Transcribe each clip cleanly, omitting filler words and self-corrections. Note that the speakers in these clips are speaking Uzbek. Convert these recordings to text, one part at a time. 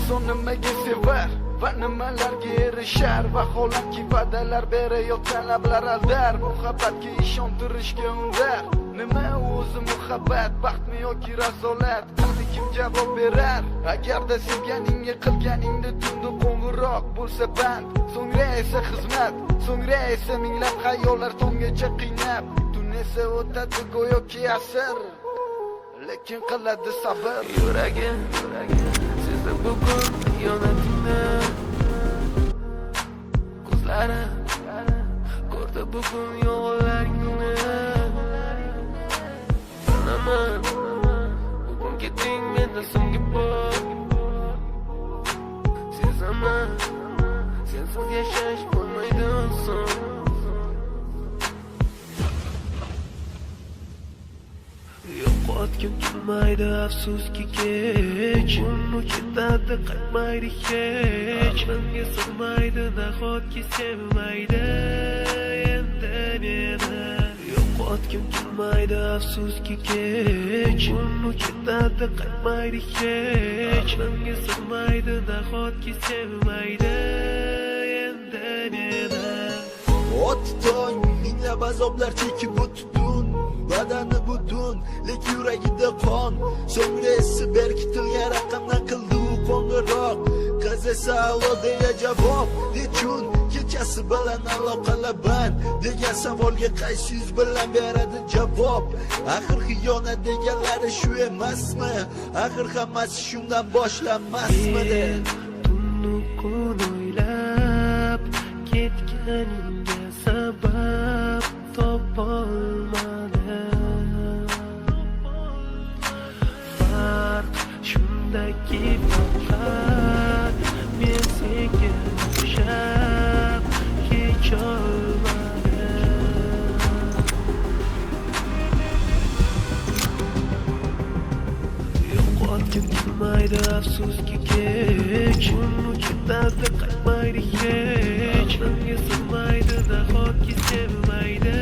inson nimaga sevar va nimalarga erishar, vaholanki va'dalar berayotgan lablar aldar, muhabbatga ishontirishga undar. Nima o'zi muhabbat, baxtmi yoki razolat? Buni kim javob berar? Agarda sevganingga qilganingda tunda qo'ng'iroq bo'lsa band, so'ngra esa xizmat, so'ngra esa minglab xayollar tonggacha qiynab, tun esa o'tadi go'yoki asr, lekin qiladi sabr. Yuragim sezdi bugun yonatingni, ko'zlarim ko'rdi bugun yolg'onlaringni. Bilaman bugun ketding mendan so'nggi bor, sezaman sensiz yashash bo'lmaydi oson. Yo'qotgim kelmaydi afsuski kech, uni ketadi qaytmaydi hech, menga sig'maydi nahotki sevmaydi endi meni. Yo'qotgim kelmaydi afsuski kech, uni ketadi qaytmaydi hech, menga sig'maydi nahotki sevmaydi endi meni. O'tdi tong minglab azoblar chekib o'tdun, badani butun, lek yuragida qon. So'ngra esi berkitilgan raqamdan qildi u qo'ng'iroq. Qiz esa alo deya javob, nechun kechasi bilan aloqalar band degan savolga qaysi yuz bilan beradi javob? Axir xiyonat deganlari shu emasmi? Axir hammasi shundan boshlanmasmidi? Tunni kun o'ylab ketganingga sabab topolmadim. Farq shundaki faqat men senga o'xshab kecholmadim. Yo'qotgim kelmaydi afsuski kech, uni ketadi qaytmaydi hech, menga sig'maydi nahotki sevmaydi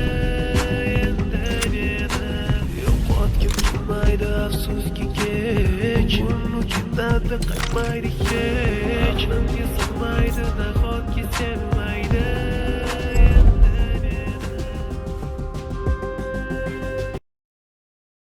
endi meni. Yo'qotgim kelmaydi afsuski kech, uni ketadi qaytmaydi hech, menga sig'maydi nahotki